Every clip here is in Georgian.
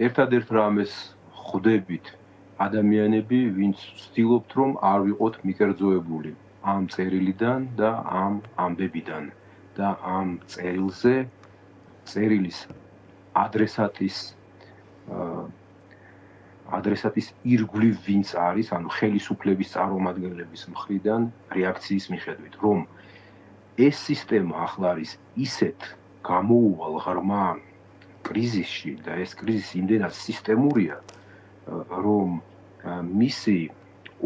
ერთადერთ რამეს ხვდებით ადამიანები, ვინც ვცდილობთ, რომ არ ვიყოთ მიკერძოებული ამ წერილიდან და ამ ამბებიდან და ამ წერილის ადრესატის ირგვლივ ვინც არის, ანუ ხელისუფლების წარმომადგენლების მხრიდან რეაქციის მიხედვით, რომ ეს სისტემა ახლა არის ისეთ გამოუვალ ღრმა კრიზისში და ეს კრიზისი იმდენად სისტემურია, რომ მისი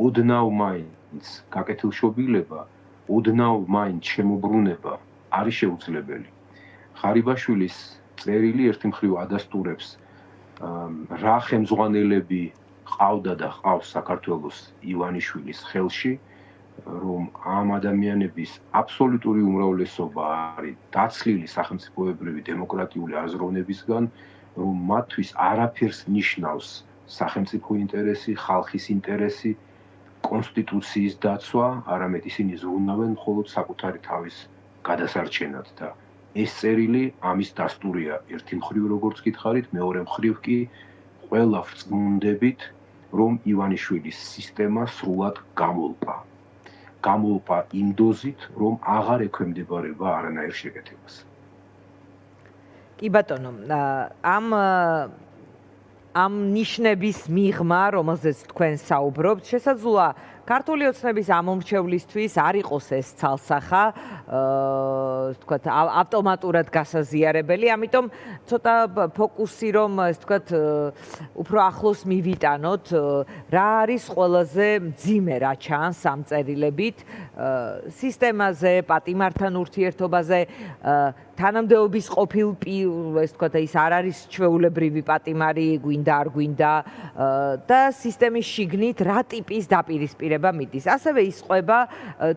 ოდნავ მაინც გაკეთილშობილება, ოდნავ მაინც შემოbrunება არის შეუძლებელი. ღარიბაშვილის წერილი ერთი მხრივ ადასტურებს რა ხელმძღვანელები ყავდა და ყავს საქართველოს ივანიშვილის ხელში, რომ ამ ადამიანების აბსოლუტური უმრავლესობა არის დაცლილი სახელმწიფოებრივი დემოკრატიული აზროვნებისგან, რომ მათთვის არაფერს ნიშნავს სახელმწიფო ინტერესი, ხალხის ინტერესი, კონსტიტუციის დაცვა, არამედ ისინი ზრუნავენ მხოლოდ საკუთარი თავის გადასარჩენად და ეს წერილი ამის დასტურია. ერთი მხრივ როგორც გითხარით, მეორე მხრივ კი ყველა ვწმუნდებით, რომ ივანიშვილის სისტემა სრულად გამოლპა იმ დოზით, რომ აღარ ექვემდებარება არანაირ შეკეთებას. კი ბატონო, ამ ნიშნების მიღმა, რომელზეც თქვენ საუბრობთ, შესაძლოა ქართული ოცნების ამომრჩევლისთვის არ იყოს ეს ცალსახა, ვთქვათ, ავტომატურად გასაზიარებელი, ამიტომ ცოტა ფოკუსი რომ, ვთქვათ, უფრო ახლოს მივიტანოთ, რა არის ყველაზე მძიმე, რა ჩანს ამ წერილებით, სისტემაზე, პატიმართან ურთიერთობაზე, თანამდებობის ყოფილ ეს თქვა ის არ არის ჩვეულებრივი პატიმარი, გვინდა არ გვინდა და სისტემის შიგნით რა ტიპის დაპირისპირება მიდის. ასევე ისყვება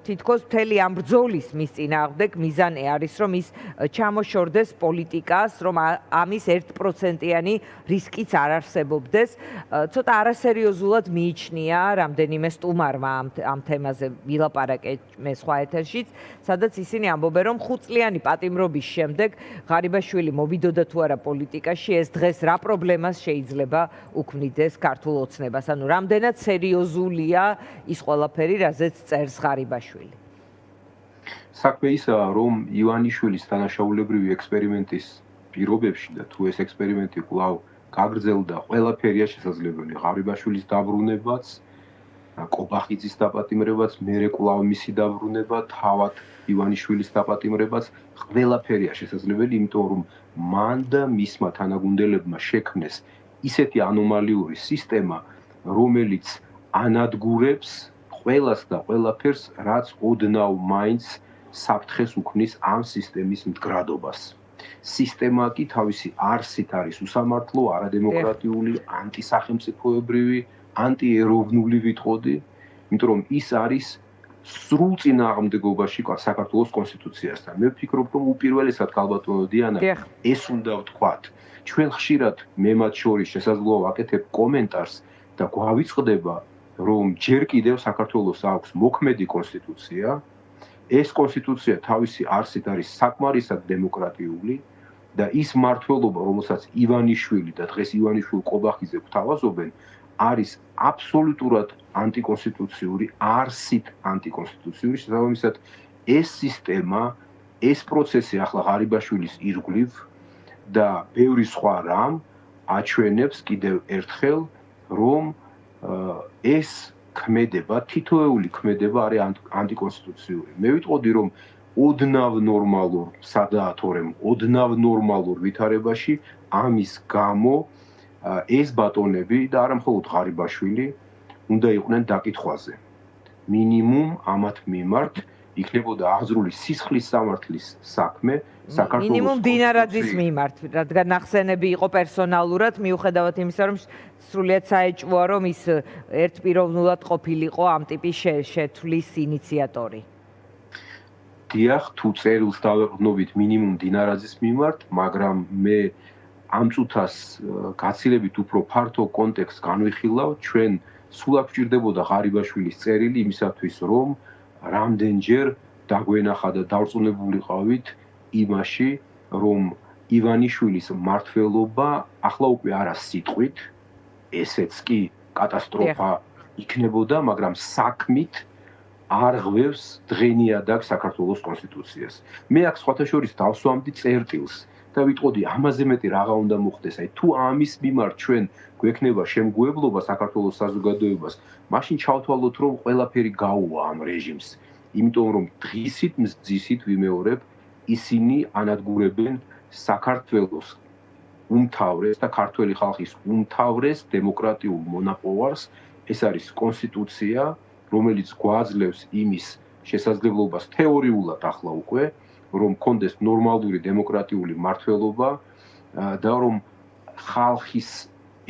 თითქოს მთელი ამ ბრძოლის მის წინააღმდეგ მიზანი არის, რომ ის ჩამოშორდეს პოლიტიკას, რომ ამის 1%-იანი რისკიც არ არსებობდეს. ცოტა არასერიოზულად მიიჩნია რამდენიმე სტუმარმა ამ თემაზე ვილაპარაკეთ მე სხვა ეთერშიც, სადაც ისინი ამბობენ, რომ 5 წლიანი პატიმრობის შემდეგ ღარიბაშვილი მოვიდოდა თუ არა პოლიტიკაში, ეს დღეს რა პრობლემას შეიძლება უქმნიდეს ქართულ ოცნებას, ანუ რამდენად სერიოზულია ის ყველაფერი, რაზეც წერს ღარიბაშვილი. საქმე ისაა, რომ ივანიშვილის დანაშაულებრივი ექსპერიმენტის პირობებში და თუ ეს ექსპერიმენტი კვლავ გაგრძელდა, ყველაფერია შესაძლებელი. ღარიბაშვილის დაბრუნებაც, კობახიძის დაპატიმრებაც, მერე კვლავ მისი დაბრუნება, თავად ივანიშვილის დაპატიმრებაც, ყველაფერია შესაძლებელი, იმიტომ რომ მან და მისმა თანაგუნდელებმა შექმნეს ისეთი ანომალიური სისტემა, რომელიც ანადგურებს ყველას და ყველაფერს, რაც ოდნავ მაინც საფრთხეს უქმნის ამ სისტემის მდგრადობას. სისტემა კი თავისი არსით არის უსამართლო, არადემოკრატიული, ანტისახელმწიფოებრივი, ანტიეროვნული ვიტყოდი, იმიტომ რომ ის არის სრულ წინააღმდეგობაში საქართველოს კონსტიტუციასთან. მე ვფიქრობ, რომ უპირველესად ქალბატონო დიანა, ეს უნდა ვთქვათ. ჩვენ ხშირად მე მათ შორის შესაძლოა ვაკეთებ კომენტარს და გვავიწყდება, რომ ჯერ კიდევ საქართველოს აქვს მოქმედი კონსტიტუცია. ეს კონსტიტუცია თავისი არსით არის საკმარისად დემოკრატიული და ის მმართველობა, რომელსაც ივანიშვილი და დღეს ივანიშვილ-კობახიძე გვთავაზობენ, არის აბსოლუტურად ანტიკონსტიტუციური, არსით ანტიკონსტიტუციური, შესაბამისად ეს სისტემა, ეს პროცესი ახლა ღარიბაშვილის ირგვლივ და ბევრი სხვა რამ აჩვენებს კიდევ ერთხელ, რომ ეს ქმედება, თითოეული ქმედება არის ანტიკონსტიტუციური. მე ვიტყოდი, რომ ოდნავ ნორმალურ სადაათორემ, ოდნავ ნორმალურ ვითარებაში ამის გამო ეს ბატონები და არა მხოლოდ ღარიბაშვილი უნდა იყვნენ დაკითხვაზე. მინიმუმ ამათ მიმართ იქნებოდა აღძრული სისხლის სამართლის საქმე საქართველოს მინიმუმ დინარაძის მიმართ, რადგან ნახსენები იყო პერსონალურად, მიუხედავად იმისა, რომ სრულიად საეჭვოა, რომ ის ერთპიროვნულად ყოფილიყო ამ ტიპის შეთვლის ინიციატორი. დიახ, თუ წერილს დავეყრდნობით მინიმუმ დინარაძის მიმართ, მაგრამ მე ამ წუთას გაცილებით უფრო ფართო კონტექსტს განვიხილავ, ჩვენ სულად გვჭირდებოდა ღარიბაშვილის წერილი იმისათვის, რომ რამდენჯერ დაგვენახა და დარწმუნებულიყავით იმაში, რომ ივანიშვილის მმართველობა ახლა უკვე არა სიტყვით, ესეც კი კატასტროფა იქნებოდა, მაგრამ საქმით არ ღვევს დღენიადაგ საქართველოს კონსტიტუციას. მე აქ სხვათა შორის დავსვამდი წერტილს და ვიტყოდი ამაზე მეტი რაღა უნდა მოხდეს. აი თუ ამის მიმართ ჩვენ გვექნება შემგუებლობა საქართველოს საზოგადოებას, მაშინ ჩავთვალოთ რომ ყველაფერი გაუვა ამ რეჟიმს. იმიტომ რომ დღისით მზისით ვიმეორებ, ისინი ანადგურებენ საქართველოს უმთავრეს და ქართველი ხალხის უმთავრეს დემოკრატიულ მონაპოვარს, ეს არის კონსტიტუცია, რომელიც გვაძლევს იმის შესაძლებლობას თეორიულად ახლა უკვე, რომ კონდეს ნორმალური დემოკრატიული მართლობა და რომ ხალხის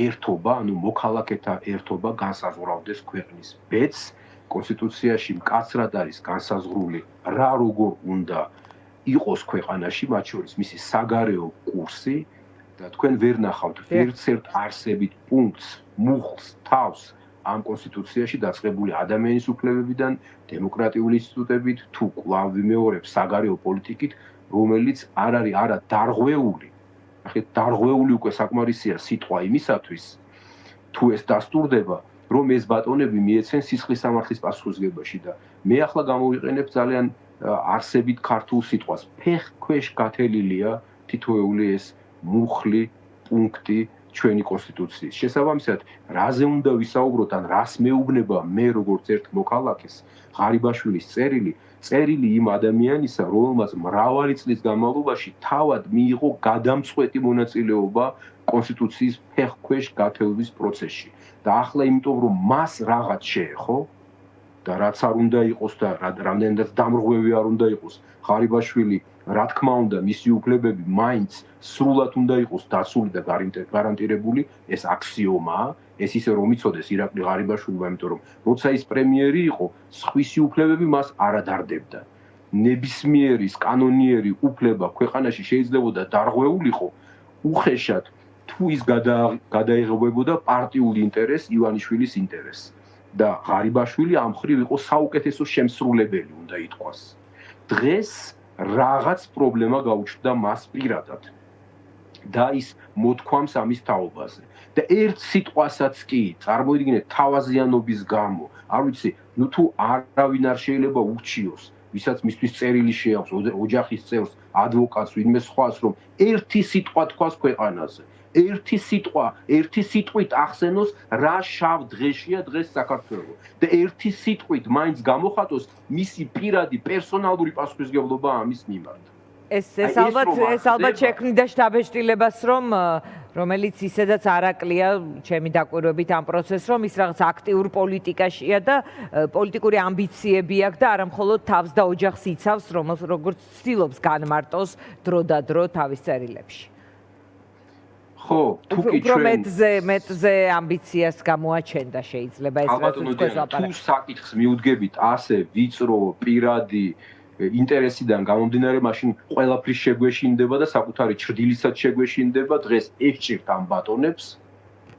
ერთობა, ანუ მოქალაქეთა ერთობა განსაზღვრავდეს ქვეყნის ბედს. კონსტიტუციაში მკაცრად არის განსაზღვრული რა როგორ უნდა იყოს ქვეყანაში, მათ შორის მისი საგარეო კურსი და თქვენ ვერ ნახავთ ვერცერთ არსებით პუნქტს, მუხლს, თავს ამ კონსტიტუციაში დაწყებული ადამიანის უფლებებიდან, დემოკრატიული ინსტიტუტებით, თუ კვლავ ვიმეორებ საგარეო პოლიტიკით, რომელიც არ არის არა დარღვეული. ახლა დარღვეული უკვე საკმარისია სიტყვა იმისათვის, თუ ეს დასტურდება, რომ ეს ბატონები მიეცენ სისხლის სამართლის პასუხისგებაში და მე ახლა გამოვიყენებ ძალიან არსებით ქართულ სიტყვას. ფეხქვეშ გათელილია თითოეული ეს მუხლი, პუნქტი ჩვენი კონსტიტუციის. შესაბამისად, რაზე უნდა ვისაუბროთ ან რას მეუბნება მე როგორც ერთ მოქალაქეს, ღარიბაშვილის წერილი იმ ადამიანისა, რომელმაც მრავალი წლის განმავლობაში თავად მიიღო გადამწყვეტი მონაწილეობა კონსტიტუციის ფეხქვეშ გათელვის პროცესში. და ახლა იმიტომ რომ მას რაღაც შეეხო და რაც არ უნდა იყოს და რამდენადაც დამრღვევი არ უნდა იყოს, ღარიბაშვილი, რა თქმა უნდა, მისი უფლებები მაინც სრულად უნდა იყოს დაცული და გარანტირებული, ეს აქსიომაა, ეს ისე რომ იცოდეს ირაკლი ღარიბაშვილმა, იმიტომ რომ როცა ის პრემიერი იყო, სხვისი უფლებები მას არ ადარდებდა. ნებისმიერის კანონიერი უფლება ქვეყანაში შეიძლებოდა დარღვეულიყო, უხეშად თუ ის გადაიღებებოდა პარტიულ ინტერესს, ივანიშვილის ინტერესს. და ღარიბაშვილი ამ ხრივ იყო საუკეთესო შემსრულებელი, უნდა ითქვას. დღეს რაღაც პრობლემა გაუჩნდა მას პირადად და ის მოთქვამს ამის თაობაზე. და ერთ სიტყვასაც კი, წარმოიდგინეთ თავაზიანობის გამო, არ ვიცი, ნუ თუ არავინ არ შეიძლება ურჩიოს, ვისაც მისთვის წერილი შეაქვს, ოჯახის წევრს, ადვოკატს, ვინმე სხვას, რომ ერთი სიტყვა თქვას ქვეყანაზე. ერთი სიტყვით ახსენოს რა შავ დღეშია დღეს საქართველო და ერთი სიტყვით მაინც გამოხატოს მისი პირადი პერსონალური პასუხისმგებლობა ამის მიმართ. ეს ალბათ შექმნიდა შთაბეჭდილებას, რომელიც ისედაც არაკლია ჩემი დაკვირვებით ამ პროცესს, რომ ის რაღაც აქტიურ პოლიტიკაშია და პოლიტიკური ამბიციები აქვს და არა მხოლოდ თავს და ოჯახს იცავს, როგორც ცდილობს განმარტოს დრო და დრო თავის წერილებში. ხო, თუკი ჩვენ მეტზე ამბიციას გამოაჩენდა შეიძლება ეს რაც თქვენ თუ საკითხს მიუდგებით ასე ვიწრო პირადი ინტერესიდან გამომდინარე, მაშინ ყველაფრის შეგვეშინდება და საკუთარი ჩრდილისაც შეგვეშინდება. დღეს ეჭირთ ამ ბატონებს.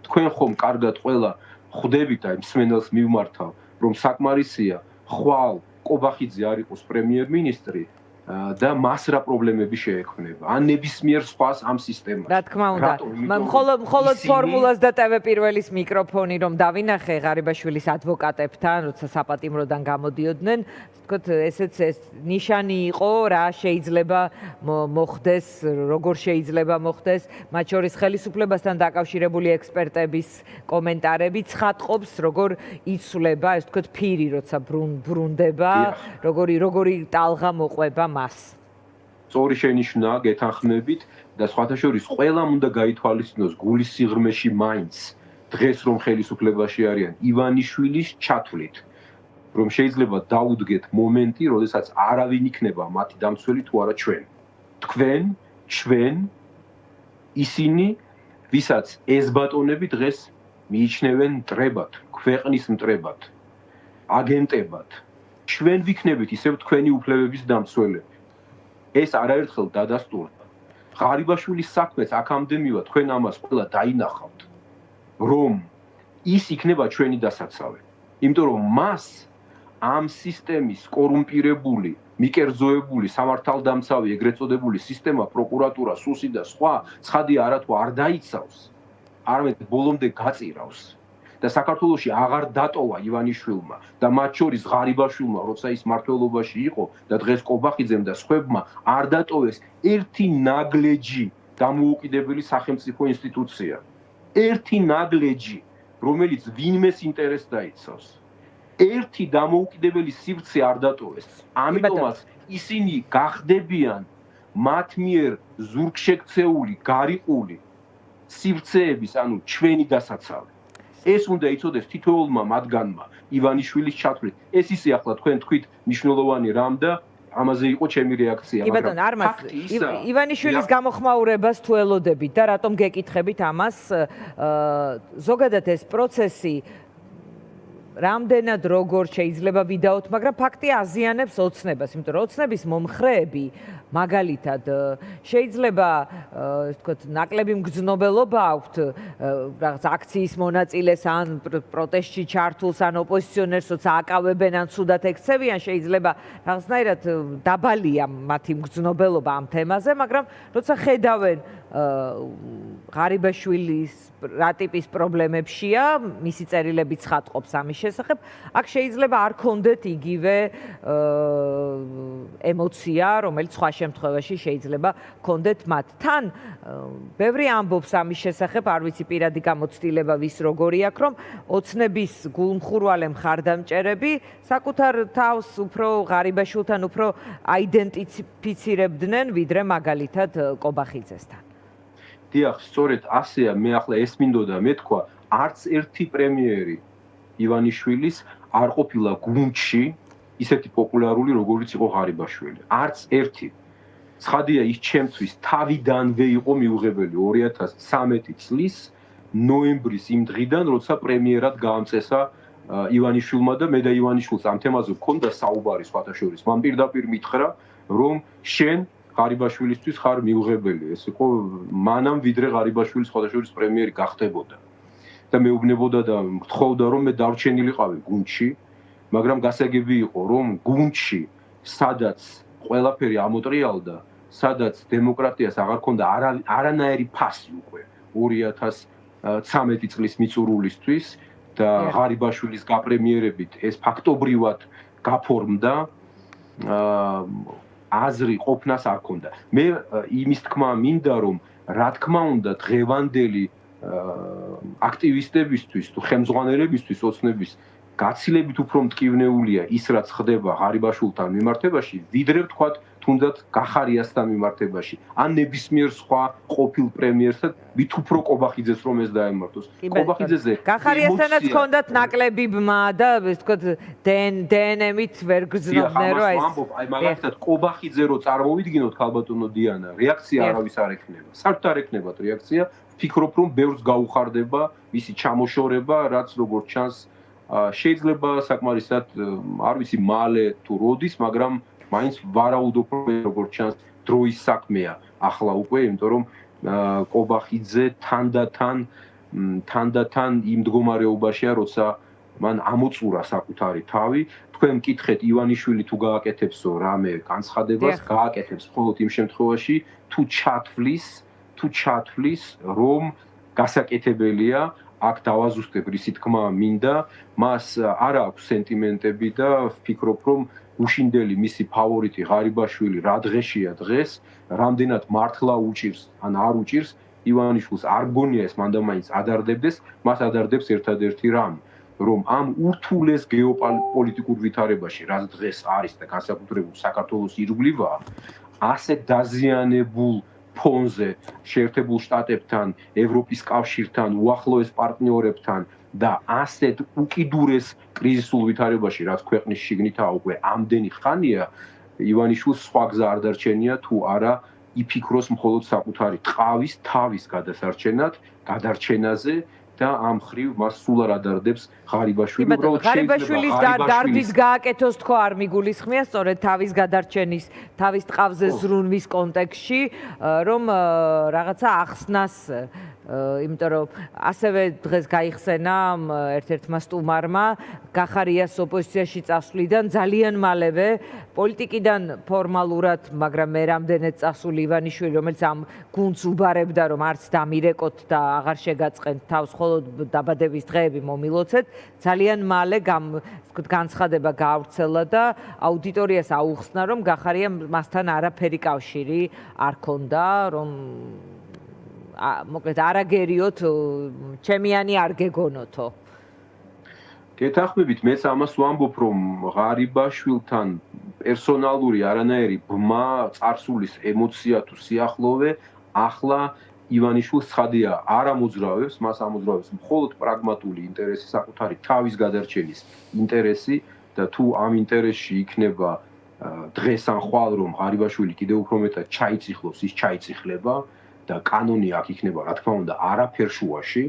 თქვენ ხომ კარგად ყველა ხვდებით აი მსმენელს მივმართავ, რომ საკმარისია ხვალ კობახიძე არ იყოს პრემიერ-მინისტრი და მას რა პრობლემები შეექმნება ან ნებისმიერ სხვას ამ სისტემაში. რა თქმა უნდა, მხოლოდ ფორმულას და TV პირველის მიკროფონი რომ დავინახე ღარიბაშვილის ადვოკატებთან, როცა საპატიმროდან გამოდიოდნენ, ვთქვათ, ესეც ეს ნიშანი იყო, რა შეიძლება მოხდეს, როგორ შეიძლება მოხდეს, მათ შორის ხელისუფლებასთან დაკავშირებული ექსპერტების კომენტარები ცხადყოფს, როგორ იცვლება, ეს ვთქვათ, ფირი, როცა ბრუნდება, როგორი ტალღა მოყვება მას. სწორი შენიშვნა გეთანხმებით და სხვათა შორის ყველამ უნდა გაითვალისწინოს გულის სიღრმეში მაინც დღეს რომ ხელისუფლებაში არიან ივანიშვილის ჩათვლით, რომ შეიძლება დაუდგეთ მომენტი, როდესაც არავინ იქნება მათი დამცველი თუ არა ჩვენ. თქვენ, ჩვენ, ისინი, ვისაც ეს ბატონები დღეს მიიჩნევენ მტრებად, ქვეყნის მტრებად, აგენტებად. ჩვენ ვიქნებით ისევ თქვენი უფლებების დამცველები. ეს არაერთხელ დადასტურდა. ღარიბაშვილის საქმეც აქამდე მივა, თქვენ ამას ყველა დაინახავთ, რომ ის იქნება ჩვენი დასაცავი. იმიტომ რომ მას ამ სისტემის კორუმპირებული მიკერძოებული სამართალდამცავი ეგრეთ წოდებული სისტემა, პროკურატურა, სუსი და სხვა ცხადია არათუ არ დაიცავს, არამედ ბოლომდე გაწირავს. და საქართველოში აღარ დატოვა ივანიშვილმა და მათ შორის ღარიბაშვილმა, როცა ის მმართველობაში იყო და დღეს კობახიძემ და სხვებმა არ დატოვეს ერთი ნაგლეჯი დამოუკიდებელი სახელმწიფო ინსტიტუცია. ერთი ნაგლეჯი, რომელიც ვინმეს ინტერესს დაიცავს. ერთი დამოუკიდებელი სივრცე არ დატოვეს. ამიტომაც ისინი გახდებიან მათ მიერ ზურგშექცეული, გარიყული სივრცეების, ანუ ჩვენი დასაცავი. ეს უნდა იცოდეს თითოეულმა მათგანმა ივანიშვილის ჩათვლით. ეს ისე ახლა თქვენ თქვით მნიშვნელოვანი რამ და ამაზე იყო ჩემი რეაქცია. კი ბატონო, არმას ივანიშვილის გამოხმაურებას თუ ელოდებით და რატომ გეკითხებით ამას? ზოგადად ეს პროცესი რამდენად როგორ შეიძლება ვიდაოთ, მაგრამ ფაქტი აზიანებს ოცნებას, იმიტომ რომ ოცნების მომხრეები მაგალითად შეიძლება ასე ვთქვათ, ნაკლები მგრძნობელობა აქვთ რაღაც აქციის მონაწილეს ან პროტესტში ჩართულს ან ოპოზიციონერს, როცა აკავებენ ან ცუდად ექცევიან, შეიძლება რაღაცნაირად დაბალია მათი მგრძნობელობა ამ თემაზე, მაგრამ როცა ხედავენ ღარიბაშვილის რა ტიპის პრობლემებშია, მისი წერილებიც ხატყობს ამის შესახებ, აქ შეიძლება არ კონდეთ იგივე ემოცია, რომელიც სხვა შემთხვევაში შეიძლება კონდეთ მათ. თან ბევრი ამბობს ამის შესახებ, არ ვიცი პირადი გამოცდილება ვის როგორი აქვს, რომ ოცნების გულმხურვალე მხარდამჭერები საკუთარ თავს უფრო ღარიბაშვილთან უფრო აიდენტიფიცირებდნენ, ვიდრე მაგალითად კობახიძესთან. დიახ, სწორედ ასეა, მე ახლა ეს მინდოდა მეთქვა, არც ერთი პრემიერი ივანიშვილის არ ყოფილა გუნდში ისეთი პოპულარული, როგორიც იყო ღარიბაშვილი. არც ერთი. ცხადია, ის ჩემთვის თავიდანვე იყო მიუღებელი 2013 წლის ნოემბრის იმ დღიდან, როცა პრემიერად გაამწესა ივანიშვილმა და მე და ივანიშვილს ამ თემაზე ვქონდა საუბარი სხვათა შორის. მან პირდაპირ მითხრა, რომ შენ ღარიბაშვილისთვის ხარ მიუღებელი. ეს იყო მანამ ვიდრე ღარიბაშვილის სხვათა შორის პრემიერი გახდებოდა. და მეუბნებოდა და მთხოვდა, რომ მე დარჩენილიყავი გუნდში, მაგრამ გასაგები იყო, რომ გუნდში, სადაც ყველაფერი ამოტრიალდა, სადაც დემოკრატიას აღარ ქონდა არანაირი ფასი უკვე 2013 წლის მიწურულისთვის და ღარიბაშვილის გაპრემიერებით ეს ფაქტობრივად გაფორმდა, აზრი ყოფნას არ ქონდა. მე იმის თქმა მინდა, რომ რა თქმა უნდა დღევანდელი აქტივისტებისთვის თუ ხელმძღვანელებისთვის ოცნების გაცილებით უფრო მტკივნეულია ის რაც ხდება ღარიბაშვილთან მიმართებაში, ვიდრე ვთქვათ თუნდაც გახარიასთან მიმართებაში, ან ნებისმიერ სხვა ყოფილ პრემიერსთან, მით უფრო კობახიძეს რომ ეს დაემართოს. კობახიძეზე გახარიასთანაც ჰქონდათ ნაკლები ბმა და ეს ვთქვათ დნმ-ით ვერ გრძნობდნენ რომ ეს. აი მაგალითად კობახიძე რო წარმოვიდგინოთ ქალბატონო დიანა, რეაქცია არავის არ ექნება. საერთოდ არ ექნებათ რეაქცია. ვფიქრობ რომ ბევრს გაუხარდება მისი ჩამოშორება, რაც როგორც ჩანს შეიძლება საკმარისად არ ვიცი მალე თუ როდის, მაგრამ მაინც ვარაუდობ რომ როგორც ჩანს დროის საქმეა ახლა უკვე, იმიტომ რომ კობახიძე თანდათან იმ მდგომარეობაშია, როცა მან ამოწურა საკუთარი თავი. თქვენ მკითხეთ ივანიშვილი თუ გააკეთებსო რამე განცხადებას, გააკეთებს მხოლოდ იმ შემთხვევაში თუ ჩათვლის რომ გასაკეთებელია, აქ დავაზუსტებ რისი თქმა მინდა, მას არ აქვს სენტიმენტები და ვფიქრობ რომ უშინდელი მისი ფავორიტი ღარიბაშვილი რა დღეშია დღეს, რამდენად მართლა უჭირს ან არ უჭირს ივანიშვილს არ გონია ეს მანდამაინც ადარდებდეს, მას ადარდებს ერთადერთი რამ, რომ ამ ურთულეს გეოპოლიტიკურ ვითარებაში, რაც დღეს არის და განსაკუთრებულ საქართველოს ირგვლივაა, ასე დაზიანებულ ფონზე შეერთებულ შტატებთან, ევროპის კავშირთან, უახლოეს პარტნიორებთან და ასეთ უკიდურეს კრიზისულ ვითარებაში, რაც ქვეყნის შიგნითაა უკვე ამდენი ხანია, ივანიშვილს სხვა გზა არ დარჩენია თუ არა იფიქროს მხოლოდ საკუთარი ტყავის თავის გადარჩენაზე და ამ ხრივ მას სულ არ ადარდებს ღარიბაშვილი. ღარიბაშვილის დარდით გააკეთოს თქო არ მიგულისხმია, სწორედ თავის გადარჩენის, თავის ტყავზე ზრუნვის კონტექსტში, რომ რაღაცა ახსნას იმიტომ რომ ასევე დღეს გაიხსენა ერთ-ერთმა სტუმარმა გახარიას ოპოზიციაში წასვლიდან ძალიან მალევე პოლიტიკიდან ფორმალურად, მაგრამ მე რამდენად წასული ივანიშვილი, რომელიც ამ გუნდს უბარებდა, რომ არც დამირეკოთ და აღარ შეგაწყენთ თავს, მხოლოდ დაბადების დღეები მომილოცეთ, ძალიან მალე განცხადება გაავრცელა და აუდიტორიას აუხსნა, რომ გახარიამ მასთან არაფერი კავშირი არ ქონდა, რომ მოკლედ არაგერიოთ, ჩემიანი არ გეგონოთო. გეთახმებით, მეც ამას ვამბობ, რომ ღარიბაშვილთან პერსონალური არანაირი ბმა, წარსულის ემოცია თუ სიახლოვე ახლა ივანიშვილს ცხადია არ ამოძრავებს, მას ამოძრავებს მხოლოდ პრაგმატული ინტერესი, საკუთარი თავის გადარჩენის ინტერესი და თუ ამ ინტერესში იქნება დღეს ან ხვალ რომ ღარიბაშვილი კიდევ უფრო მეტად ჩაიციხლოს, ის ჩაიციხლება და კანონი აქ იქნება, რა თქმა უნდა, არაფერ შუაში,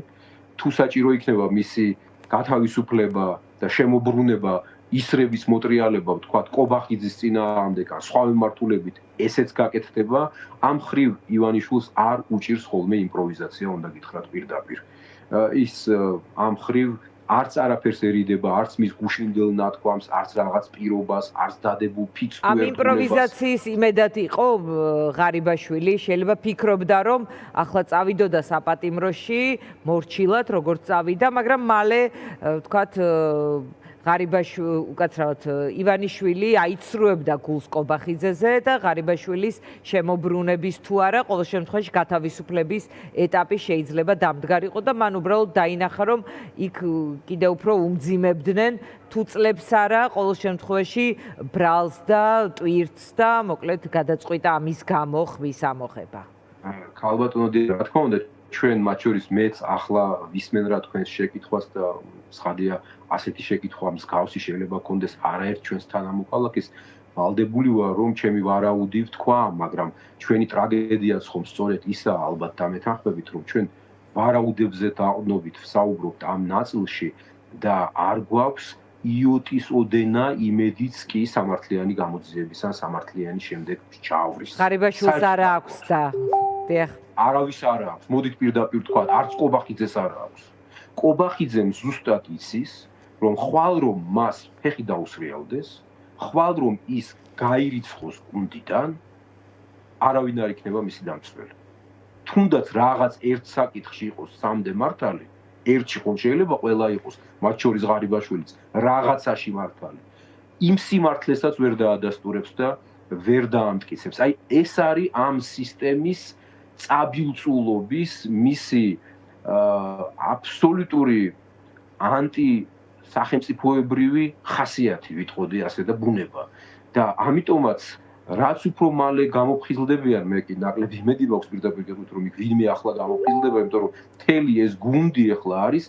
თუ საჭირო იქნება მისი გათავისუფლება და შემოbrunება ისრების მოტრიალება, ვთქვათ, კობახიძის წინააღმდეგ ან სხვა მიმართულებით, ესეც გაკეთდება, ამ ხრივ ივანიშვილს არ უჭირს ხოლმე იმპროვიზაცია, უნდა გითხრათ პირდაპირ. ის ამ ხრივ არც არაფერს ერიდება, არც მის გუშინდელ ნათქვამს, არც რაღაც პირობას, არც დადებულ ფიქსს თუ ამ იმპროვიზაციის იმედად იყო ღარიბაშვილი, შეიძლება ფიქრობდა, რომ ახლა წავიდოდა საპატიმროში, მორჩილად, როგორც წავიდა, მაგრამ მალე, ვთქვათ, უკაცრავად ივანიშვილი აიცრუებდა გულს კობახიძეზე და ღარიბაშვილის შემოbrunების თუ არა, ყოველ შემთხვევაში გათავისუფლების ეტაპი შეიძლება დამდგარიყო და მან უბრალოდ დაინახა, რომ იქ კიდევ უფრო უმძიმებდნენ თუ წლებს არა, ყოველ შემთხვევაში ბრალს და ტვირთს და მოკლედ გადაწყვიტა ამის გამო ხმის ამოღება. ქალბატონო, რა თქმა უნდა, ჩვენ მათ შორის მეც ახლა ვისმენ რა თქვენს შეკითხვას და ცხადია ასეთი შეკითხვა მსგავსი შეიძლება კონდეს არაერთ ჩვენს თანამოქალაქეს, ვალდებული ვარ რომ ჩემი ვარაუდი ვთქვა, მაგრამ ჩვენი ტრაგედიაც ხომ სწორედ ისაა, ალბათ დამეთანხმებით, რომ ჩვენ ვარაუდებზე დაყრდნობით ვსაუბრობთ ამ ნაწილში და არ გვაქვს იოტის ოდენა იმედიც კი სამართლიანი გამოძიების ან სამართლიანი შემდეგ ჩაავრის. ღარიბაშვილს არა აქვს და დიახ. არავის არ აქვს. მოდით პირდაპირ ვთქვათ, არც კობახიძეს არ აქვს. კობახიძემ ზუსტად იცის, რომ ხვალ რომ მას ფეხი დაუსრიალდეს, ხვალ რომ ის გაირიცხოს გუნდიდან, არავინ არ იქნება მისი დამცველი. თუნდაც რაღაც ერთ საკითხში იყოს სამდე მართალი, ერთში ხომ შეიძლება ყველა იყოს, მათ შორის ღარიბაშვილიც, რაღაცაში მართალი. იმ სიმართლესაც ვერ დაადასტურებს და ვერ დაამტკიცებს. აი ეს არის ამ სისტემის წაბილწულობის მისი აბსოლუტური ანტისახელმწიფოებრივი ხასიათი, ვიტყოდი ასე და ბუნება. და ამიტომაც რაც უფრო მალე გამოფხიზლდებიან, მე კი ნაკლები იმედი მაქვს პირდაპირ გეტყვით, რომ იქ ვინმე ახლა გამოფხიზლდება, იმიტომ რომ მთელი ეს გუნდი ახლა არის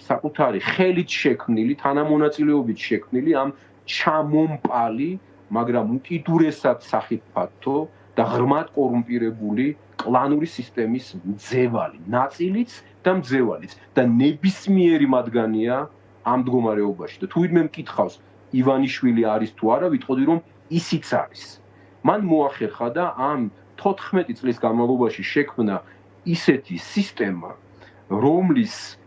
საკუთარი ხელით შექმნილი, თანამონაწილეობით შექმნილი ამ ჩამომპალი, მაგრამ უკიდურესად სახიფათო და ღრმად კორუმპირებული კლანური სისტემის მძევალი, ნაწილიც და მძევალიც და ნებისმიერი მათგანია ამ მდგომარეობაში და თუ ვინმე მკითხავს ივანიშვილი არის თუ არა, ვიტყოდი რომ ისიც არის. მან მოახერხა და ამ 14 წლის განმავლობაში შექმნა ისეთი სისტემა, რომლის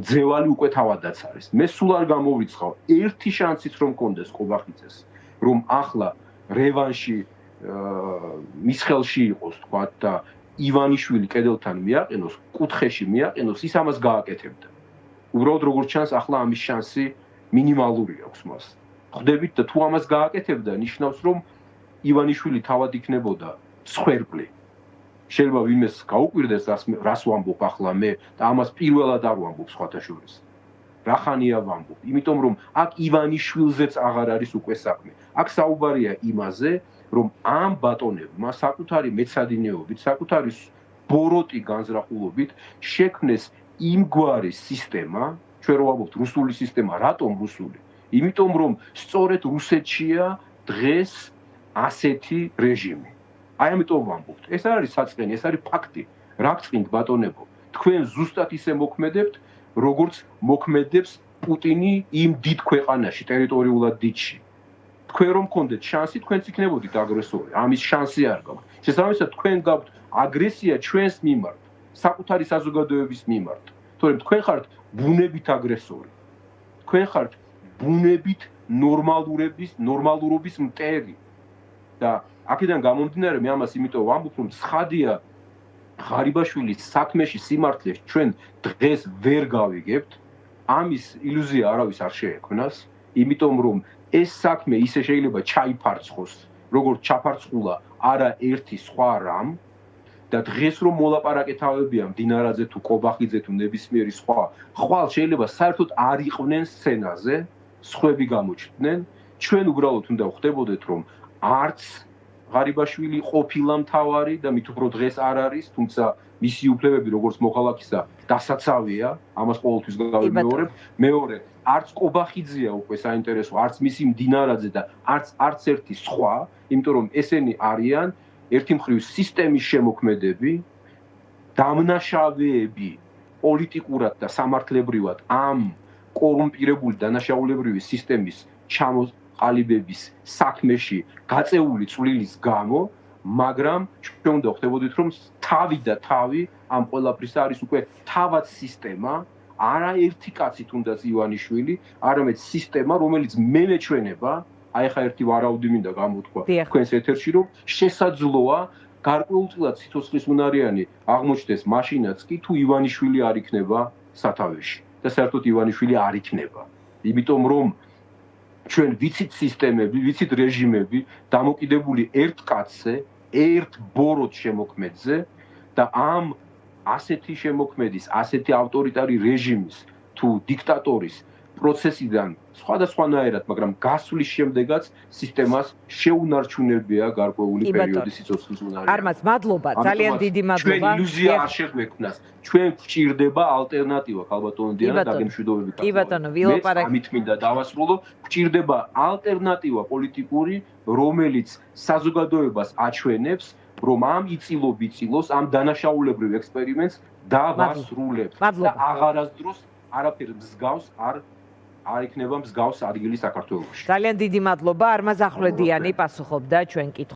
მძევალი უკვე თავადაც არის. მე სულ არ გამოვრიცხავ ერთი შანსიც რომ კონდეს კობახიძეს, რომ ახლა რევანში მის ხელში იყოს, თქვა და ივანიშვილი კედელთან მიაყენოს, კუთხეში მიაყენოს, ის ამას გააკეთებდა. უბრალოდ როგორც ჩანს, ახლა ამის შანსი მინიმალური აქვს მას. ხვდებით და თუ ამას გააკეთებდა, ნიშნავს რომ ივანიშვილი თავად იქნებოდა მსხვერპლი. შეიძლება ვინმეს გაუკვირდეს, რას ვამბობ ახლა მე და ამას პირველად არ ვამბობ სხვათა შორის. რახანია ვამბობ, იმიტომ რომ აქ ივანიშვილზეც აღარ არის უკვე საქმე. აქ საუბარია იმაზე, რომ ამ ბატონებმა საკუთარი მეცადინეობით, საკუთარი ბოროტი განზრახულობით შექმნეს იმგვარი სისტემა, ჩვენ რო ვამბობთ რუსული სისტემა, რატომ რუსული? იმიტომ რომ სწორედ რუსეთშია დღეს ასეთი რეჟიმი. აი ამიტომ ვამბობთ, ეს არის საწყენი, ეს არის ფაქტი. რა გწყინთ ბატონებო? თქვენ ზუსტად ისე მოქმედებთ, როგორც მოქმედებს პუტინი იმ დიდ ქვეყანაში, ტერიტორიულად დიდში. თქვენ რომ გქონდეთ შანსი, თქვენც იქნებოდით აგრესორი. ამის შანსი არ გაქვთ. შესაბამისად, თქვენ გაქვთ აგრესია ჩვენს მიმართ, საკუთარი საზოგადოების მიმართ. თორემ თქვენ ხართ ბუნებით აგრესორი. თქვენ ხართ ბუნებით ნორმალურობის მტერი. და აქედან გამომდინარე მე ამას იმიტომ ვამბობ, რომ ცხადია ღარიბაშვილის საქმეში სიმართლეს ჩვენ დღეს ვერ გავიგებთ. ამის ილუზია არავის არ შეექმნას, იმიტომ რომ ეს საქმე ისე შეიძლება ჩაიფარცხოს, როგორც ჩაფარცხულა არაერთი სხვა რამ და დღეს რომ მოლაპარაკეთავებია მდინარაძე თუ კობახიძე თუ ნებისმიერი სხვა, ხვალ შეიძლება საერთოდ არ იყვნენ სცენაზე, სხვები გამოჩნდნენ, ჩვენ უბრალოდ უნდა ვხვდებოდეთ, რომ არც ღარიბაშვილი ყოფილა მთავარი და მით უფრო დღეს არ არის, თუმცა მისი უფლებები როგორც მოქალაქისა დასაცავია, ამას ყოველთვის გავიმეორებ. მეორე, არც კობახიძეა უკვე საინტერესო, არც მისი მდინარაძე და არც ერთი სხვა, იმიტომ რომ ესენი არიან ერთი მხრივ სისტემის შემოქმედები, დამნაშავეები პოლიტიკურად და სამართლებრივად ამ კორუმპირებული დანაშაულებრივი სისტემის ყალიბების საქმეში გაწეული წვლილის გამო, მაგრამ ჩვენ უნდა ვხვდებოდით, რომ თავი და თავი ამ ყველაფრის არის უკვე თავად სისტემა, არა ერთი კაცი თუნდაც ივანიშვილი, არამედ სისტემა, რომელიც მემეჩვენება, აი ხა ერთი ვარაუდი მინდა გამოთქვა თქვენს ეთერში, რომ შესაძლოა გარკვეულწილად სიცოცხლის უნარიანი აღმოჩნდეს მაშინაც კი, თუ ივანიშვილი არ იქნება სათავეში და საერთოდ ივანიშვილი არ იქნება. იმიტომ რომ ჩვენ ვიცით სისტემები, ვიცით რეჟიმები დამოკიდებული ერთ კაცზე, ერთ ბოროტ შემოქმედზე და ამ ასეთი შემოქმედის, ასეთი ავტორიტარი რეჟიმის თუ დიქტატორის პროცესიდან სხვადასხვანაირად, მაგრამ გასვლის შემდეგაც სისტემას შეუნარჩუნებია გარკვეული პერიოდი სიცოცხლის უნარიანი. არმაზ, მადლობა, ძალიან დიდი მადლობა. ჩვენ ილუზია არ შეგვექმნას. ჩვენ გვჭირდება ალტერნატივა, ქალბატონო დიანა, დაგემშვიდობები. კი ბატონო, ვილაპარაკეთ. ამით მინდა დავასრულო, გვჭირდება ალტერნატივა პოლიტიკური, რომელიც საზოგადოებას აჩვენებს, რომ ამ იწილოს, ამ დანაშაულებრივ ექსპერიმენტს დავასრულებთ და აღარასდროს არაფერ მსგავს არ იქნება მსგავს ადგილი საქართველოში. ძალიან დიდი მადლობა, არმაზ ახვლედიანი პასუხობდა ჩვენ კითხვებს.